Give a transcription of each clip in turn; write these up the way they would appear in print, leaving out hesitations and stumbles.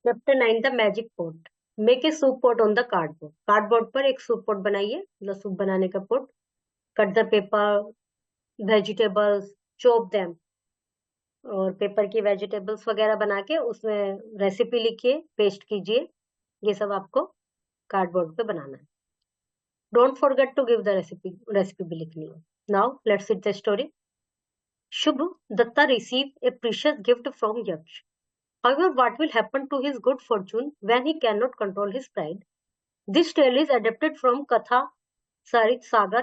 Chapter 9 the magic pot. Make a soup pot on the cardboard. Cardboard पर एक soup pot बनाइए, मतलब soup बनाने का pot. Cut the paper, vegetables, chop them. और paper की वेजिटेबल्स वगैरह बना के उसमें रेसिपी लिखिए, पेस्ट कीजिए। ये सब आपको कार्डबोर्ड पे बनाना है। Don't forget to give the recipe भी लिखनी है। Now let's read the story. Shubh Datta receive a precious gift from Yaksha. However, what will happen to his good fortune when he cannot control his pride? This tale is adapted from Katha Sarit Sagar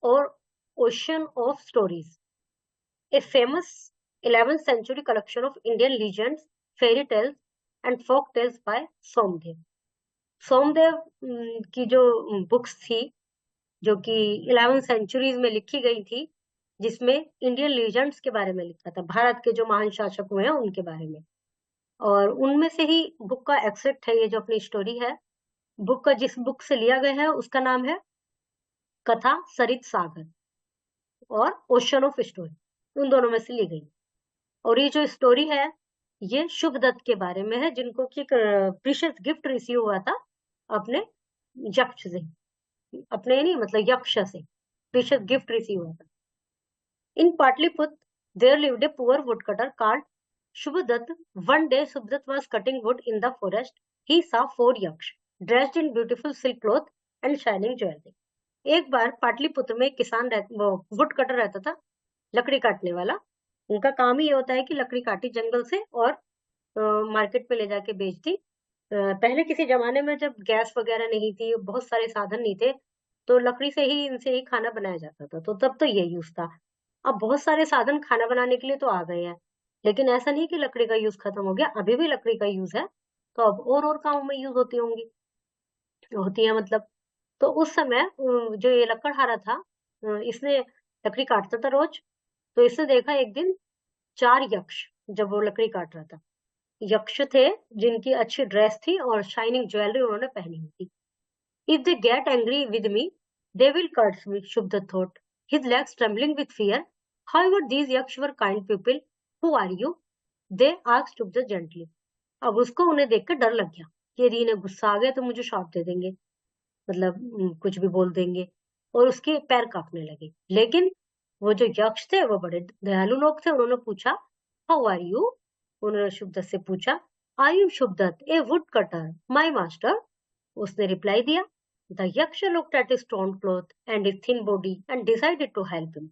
or Ocean of Stories, a famous 11th century collection of Indian legends, fairy tales, and folk tales by Somdev. Somdev की जो books थी, जो कि 11th centuries में लिखी गई थी, जिसमें इंडियन लीजेंड्स के बारे में लिखा था, भारत के जो महान शासक हुए हैं उनके बारे में। और उनमें से ही बुक का एक्सेप्ट है ये जो अपनी स्टोरी है। बुक का जिस बुक से लिया गया है उसका नाम है कथा सरित सागर और ओशन ऑफ स्टोरी, उन दोनों में से ली गई। और ये जो स्टोरी है ये शुभ दत्त के बारे में है, जिनको की प्रीशियस गिफ्ट रिसीव हुआ था अपने यक्ष से, अपने नहीं मतलब यक्ष से प्रीशियस गिफ्ट रिसीव हुआ था। In Pataliputra there lived a poor woodcutter called Shubhadat. One day Subhadat was cutting wood in the forest. He saw 4 yaks dressed in beautiful silk cloth and shining jewelry. एक बार पाटलिपुत्र में एक किसान would cutter रहता था, लकड़ी काटने वाला। उनका काम ही ये होता है कि लकड़ी काटी जंगल से और मार्केट पे ले जाके बेचती। पहले किसी जमाने में जब गैस वगैरह नहीं थी, बहुत सारे साधन नहीं थे, तो लकड़ी से ही इनसे ही खाना बनाया जाता था, तो तब तो ये यूज था। अब बहुत सारे साधन खाना बनाने के लिए तो आ गए हैं, लेकिन ऐसा नहीं कि लकड़ी का यूज खत्म हो गया, अभी भी लकड़ी का यूज है। तो अब और कामों में यूज होती होंगी, होती है मतलब। तो उस समय जो ये लकड़हारा था, इसने लकड़ी काटता था रोज। तो इसने देखा एक दिन 4 यक्ष, जब वो लकड़ी काट रहा था। यक्ष थे जिनकी अच्छी ड्रेस थी और शाइनिंग ज्वेलरी उन्होंने पहनी हुई थी। If they get angry with me they will curse me, Shubhadatt thought, his legs trembling with fear. However these yaksha were kind people. Who are you? They asked Shubhadatt gently. अब उसको उन्हें देखकर डर लग गया कि यदि इन्हें गुस्सा आ गया तो मुझे श्राप दे देंगे, मतलब कुछ भी बोल देंगे। और उसके पैर कांपने लगे। लेकिन वो जो यक्ष थे वो बड़े दयालु लोग थे। उन्होंने पूछा, हाउ आर यू? उन्होंने शुभदत्त से पूछा, I am Shubhadatt, a woodcutter, my master. उसने रिप्लाई दिया। The yaksha looked at his torn cloth and his thin body and decided to help him.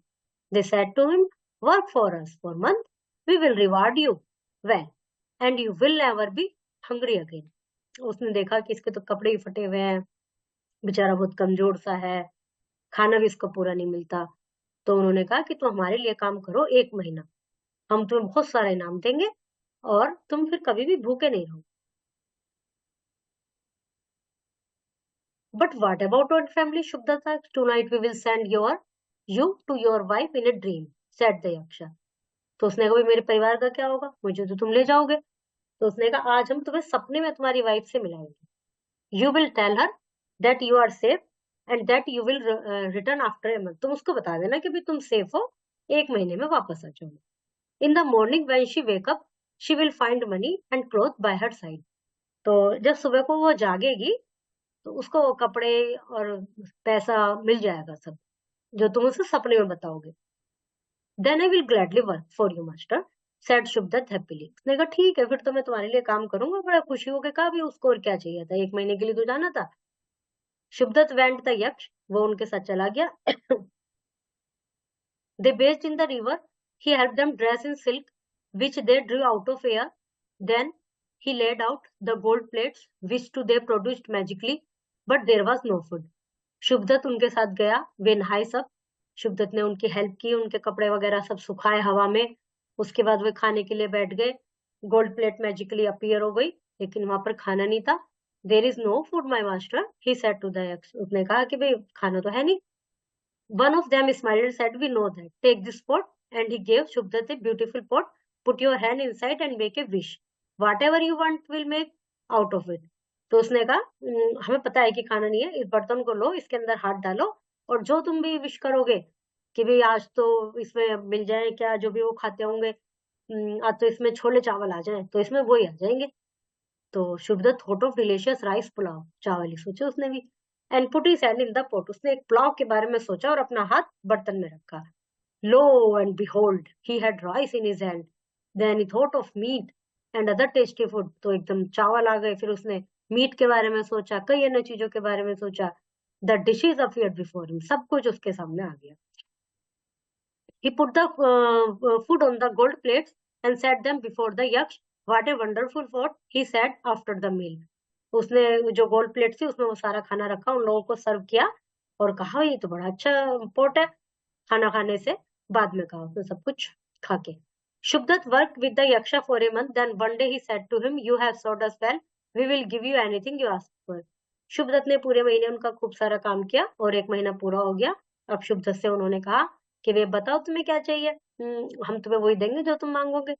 They said to him, work for us for a month, we will reward you well and you will never be hungry again. उसने देखा कि इसके तो कपड़े ही फटे हुए हैं, बेचारा बहुत कमजोर सा है, खाना भी इसको पूरा नहीं मिलता। तो उन्होंने कहा कि तुम हमारे लिए काम करो 1 महीना, हम तुम्हें बहुत सारा इनाम देंगे और तुम फिर कभी भी भूखे नहीं रहो। But what about our family? Shubda asked. Tonight we will send you to your wife in a dream, said the Yaksha. तो उसने कहा मेरे परिवार का क्या होगा, मुझे तो तुम ले जाओगे। तो उसने कहा आज हम तुम्हें सपने में तुम्हारी वाइफ से मिलाएंगे। You will tell her that you are safe and that you will return after a month. तुम उसको बता देना कि भी तुम सेफ हो, 1 महीने में वापस आ जाओगे। In the morning when she wake up she will find money and cloth bye her side. तो जब सुबह को वो जागेगी तो उसको कपड़े और पैसा मिल जाएगा सब, जो तुम उसे सपने में बताओगे। Then I will gladly work for you master, said Shubhadatt happily. उसने कहा ठीक है, फिर तो मैं तुम्हारे लिए काम करूंगा। बड़ा खुशी होकर कहा भी उसको और क्या चाहिए था, 1 महीने के लिए तो जाना था। शुभदत्त वेंट द यक्ष, वो उनके साथ चला गया। They bathed in the river. He helped them dress in silk, which they drew out of air. Then he laid out the gold plates, which too they produced magically, but there was no food. Shubhdatt उनके साथ गया, वे नहाए सब। शुभदत्त ने उनकी help की, उनके कपड़े वगैरह सब सुखाए हवा में। उसके बाद वे खाने के लिए बैठ गए। गोल्ड प्लेट मैजिकली अपीयर हो गई, लेकिन वहां पर खाना नहीं था। There is no food my master, he said to the yaksha. उसने कहा कि भाई खाना तो है नहीं। One of them smiled and said, we know that. Take this pot. And he gave Shubdat a beautiful pot. Put your hand inside and make a wish. Whatever you want will make out of it. तो उसने कहा हमें पता है कि खाना नहीं है, इस बर्तन को लो, इसके अंदर हाथ डालो और जो तुम भी विश करोगे कि भाई आज तो इसमें मिल जाए क्या, जो भी वो खाते होंगे, आज तो इसमें छोले चावल आ जाए, तो इसमें वही आ जाएंगे। तो Shubhadatt thought of delicious rice pulao, चावल ही सोचे उसने भी, and put his hand in the pot, उसने एक पुलाव के बारे में सोचा और अपना हाथ बर्तन में रखा. Lo and behold he had rice in his hand, then he thought of meat and other tasty food, तो एकदम चावल आ गए, फिर उसने मीट के बारे में सोचा, कई अन्य चीजों के बारे में सोचा. The dishes appeared before him, सब कुछ उसके सामने आ गया. He put the food on the gold plates and set them before the yaksh. What a wonderful food, he said after the meal. उसने जो गोल्ड प्लेट थी उसमें वो सारा खाना रखा, उन लोगों को सर्व किया और कहा ये तो बड़ा अच्छा पोट है. खाना खाने से बाद में कहा उसने सब कुछ खा के. Shubdat worked with the yaksha for a month. Then one day he said to him, "You have served us well. We will give you anything you ask for." Shubhdatt ने पूरे महीने उनका खूब सारा काम किया और एक महीना पूरा हो गया. अब शुभदत्त से उन्होंने कहा कि वे बताओ तुम्हें क्या चाहिए, हम तुम्हें वही देंगे जो तुम मांगोगे.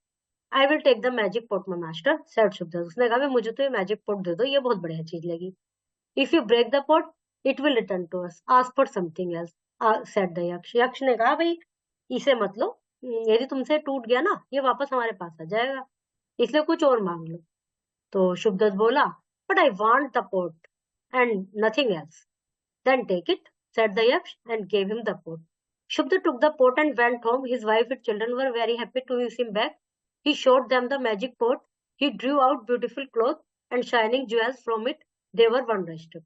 I will take the magic pot my master, said Shubhadatt. उसने कहा मुझे तो ये मैजिक पोट दे दो, ये बहुत बढ़िया चीज लगी. If you break the pot it will return to us, ask for something else, said the yaksha. यक्ष ने कहा भाई इसे मत लो, यदि तुमसे टूट गया ना ये वापस हमारे पास आ जाएगा, इसलिए कुछ और मांग लो. तो शुभदत्त बोला, but I want the pot and nothing else. Then take it, said the yaksh, and gave him the pot. Shubda took the pot and went home. His wife and children were very happy to use him back. He showed them the magic pot. He drew out beautiful cloth and shining jewels from it. They were wonder-struck.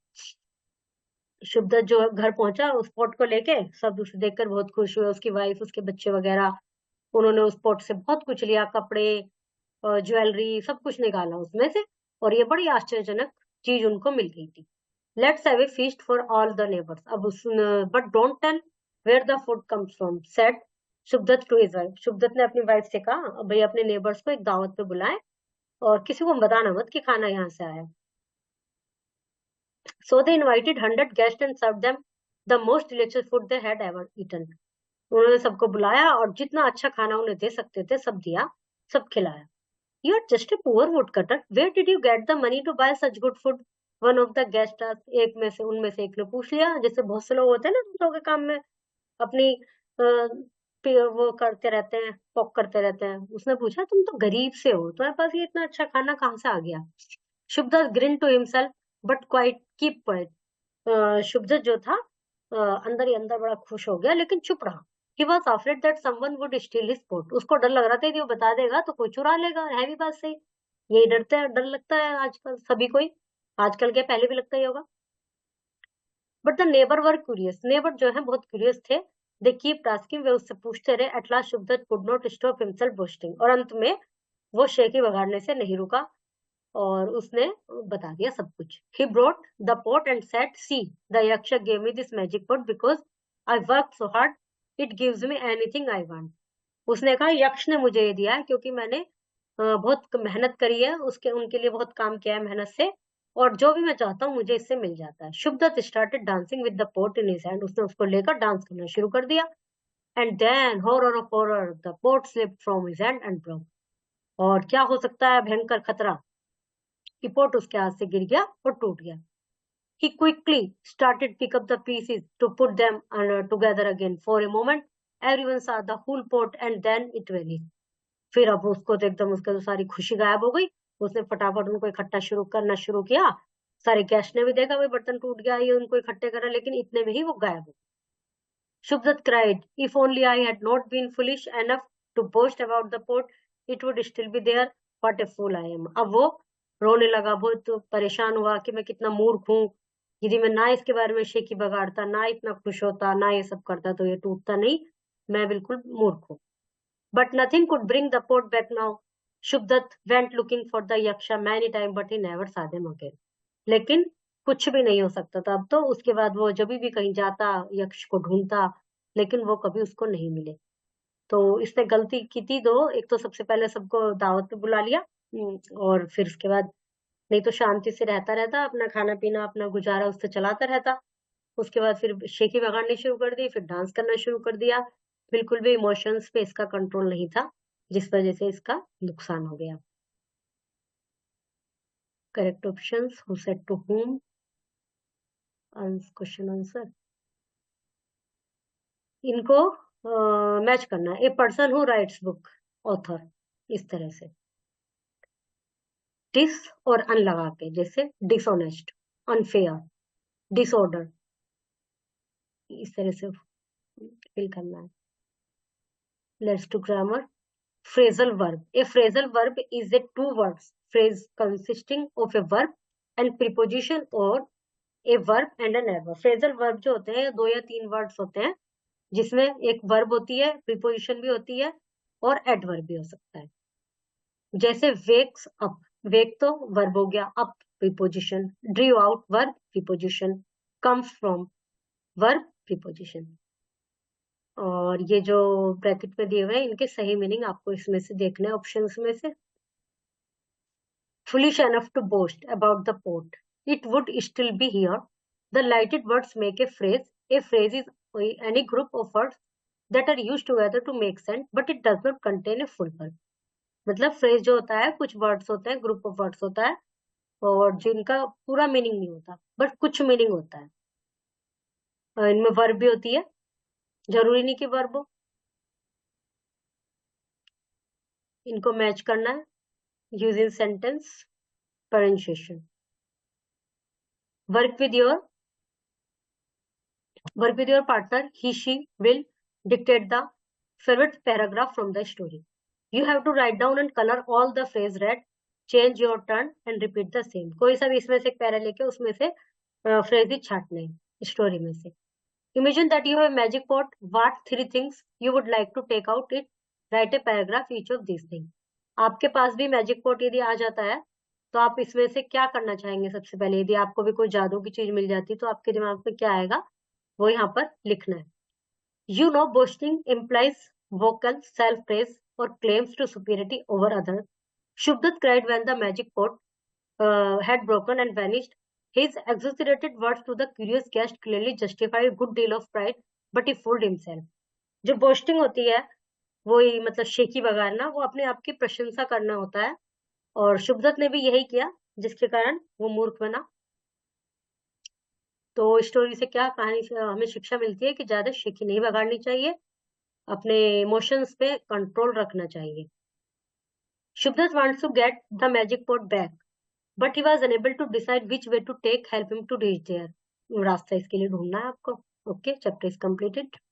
Shubhdatt जो घर पहुंचा उस pot को लेके, सब उसे देखकर बहुत खुश हुए, उसकी वाइफ, उसके बच्चे वगैरह. उन्होंने उस पोट से बहुत कुछ लिया, कपड़े, ज्वेलरी, सब कुछ निकाला उसमें से, और ये बड़ी आश्चर्यजनक चीज उनको मिल गई थी. Let's have a feast for all the neighbors. अब उस but don't tell where the food comes from, said Shubhdatt to his wife. Shubhdatt ने अपनी वाइफ से कहा भाई अपने नेबर्स को एक दावत पे बुलाएं और किसी को बताना मत कि खाना यहाँ से आया. So they invited 100 guests and served them the most delicious food they had ever eaten. उन्होंने सबको बुलाया और जितना अच्छा खाना उन्हें दे सकते थे सब दिया, सब खिलाया. You are just a poor woodcutter. Where did you get the money to buy such good food? One of the guests asked. एक में से उनमें से एक ने पूछ लिया, जैसे बहुत से लोग होते हैं ना दूसरों के काम में अपनी वो करते रहते हैं, पॉक करते रहते हैं. उसने पूछा तुम तो गरीब से हो, तुम्हारे पास ये इतना अच्छा खाना कहाँ से आ गया? Shubhadatt grin to himself but quite keep quite. Shubhadatt जो था अंदर ही अंदर बड़ा खुश हो गया लेकिन चुप रहा. He was afraid that someone would steal his pot. उसको डर लग रहा था कि वो बता देगा तो कोई चुरा लेगा. है भी बात सही, यही डरते हैं, डर लगता है आजकल सभी को ही, आजकल के पहले भी लगता ही होगा. But the neighbour were curious, neighbour जो है बहुत क्यूरियस थे. दे कीप आस्किंग, वे उससे पूछते रहे. At last Shubhadatt could not stop himself boasting, और अंत में वो शेखी बगाड़ने से नहीं रुका और उसने बता दिया सब कुछ. He brought the pot and said, "See, the yaksha gave me this magic pot because I worked so hard. It gives me anything I want." उसने कहा यक्ष ने मुझे ये दिया है क्योंकि मैंने बहुत मेहनत करी है, उसके उनके लिए बहुत काम किया है मेहनत से, और जो भी मैं चाहता हूँ मुझे इससे मिल जाता है. Shubhadatt started dancing with the pot in his hand, उसने उसको लेकर डांस करना शुरू कर दिया. And then horror of horror, the pot slipped from his hand and broke. और क्या हो सकता है भयंकर खतरा, कि पोट उसके हाथ से गिर गया और टूट गया. He quickly started pick up the pieces to put them together again. For a moment, everyone saw the whole pot and then it vanished. फिर अब उसको तो एकदम उसका तो सारी खुशी गायब हो गई. उसने फटाफट उनको इकट्ठा करना शुरू किया. सारे गेस्ट ने भी देखा भाई बर्तन टूट गया, ये उनको इकट्ठे करा, लेकिन इतने में ही वो गायब हो. Shubdat cried, "If only I had not been foolish enough to boast about the pot, it would still be there. What a fool I am." अब वो रोने लगा, बहुत परेशान हुआ कि मैं कितना मूर्ख हूँ, यदि मैं ना इसके बारे में शेखी बगाड़ता, ना इतना खुश होता, ना ये सब करता तो ये टूटता नहीं. मैं बिल्कुल मूर्ख हूँ. But nothing could bring the pot back now. Shubdat went looking for the yaksha many times, but he never saw them again. लेकिन कुछ भी नहीं हो सकता था अब तो. उसके बाद वो जब भी कहीं जाता यक्ष को ढूंढता, लेकिन वो कभी उसको नहीं मिले. तो इसने गलती की थी दो. एक तो सबसे पहले सबको दावत पे बुला लिया, और फिर उसके बाद नहीं तो शांति से रहता रहता, अपना खाना पीना अपना गुजारा उससे चलाता रहता. उसके बाद फिर शेखी बगाड़नी शुरू कर दी, फिर डांस करना शुरू कर दिया. बिल्कुल भी इमोशंस पे इसका कंट्रोल नहीं था, जिस वजह से इसका नुकसान हो गया. Correct options, who said to whom, question answer, इनको मैच करना. A person who writes book, author, इस तरह से. डिस और अन लगा के, जैसे डिसऑनेस्ट, अनफेयर, डिसऑर्डर, इस तरह से फिल करना है। Let's to grammar. Phrasal verb. A phrasal verb is a two words phrase consisting of a verb and preposition or a verb and an adverb. Phrasal verb जो होते हैं दो या तीन वर्ड्स होते हैं जिसमें एक वर्ब होती है, प्रीपोजिशन भी होती है और एडवर्ब भी हो सकता है. जैसे वेक्स अप, वेक तो वर्ब हो गया, up preposition, ड्रीव out verb preposition, comes from verb preposition. और ये जो ब्रैकेट में दिए हुए हैं इनके सही मीनिंग आपको इसमें से देखना है ऑप्शंस में से. Foolish enough to boast about the port, it would still be here. The lighted words make a phrase. A phrase is any group of words that are used together to make sense, but it does not contain a full verb. मतलब phrase जो होता है कुछ words होते हैं, group of words होता है और जिनका पूरा मीनिंग नहीं होता, बट कुछ मीनिंग होता है. इनमें वर्ब भी होती है, जरूरी नहीं कि वर्ब हो. इनको मैच करना है using sentence pronunciation. Work with your partner. He, she will dictate the favorite paragraph from the story. You have to write down and color all the phrase read. Change your turn and repeat the same. कोई सा भी इसमें से एक para लेके उसमें से phrase ही छाटना है स्टोरी में से. Imagine that you have a magic pot. What 3 things you would like to take out it? Write a paragraph each of these things. आपके पास भी मैजिक पॉट यदि आ जाता है तो आप इसमें से क्या करना चाहेंगे? सबसे पहले यदि आपको भी कोई जादू की चीज मिल जाती तो आपके दिमाग में क्या आएगा वो यहाँ पर लिखना है. You know, boasting implies vocal self-praise or claims to superiority over others. Shubdat cried when the magic pot had broken and vanished. His exaggerated words to the curious guest clearly justify a good deal of pride, but he fooled himself. जो boasting होती है वो ही मतलब शेखी बगाड़ना, वो अपने आप की प्रशंसा करना होता है और शुभदत्त ने भी यही किया जिसके कारण वो मूर्ख बना. तो स्टोरी से क्या, कहानी से हमें शिक्षा मिलती है कि ज्यादा शेखी नहीं बगाड़नी चाहिए, अपने इमोशंस पे कंट्रोल रखना चाहिए. Shubdat wants to get the magic pot back, but he was unable to decide which way to take help him to reach there. रास्ता इसके लिए ढूंढना है आपको. Okay, chapter is completed.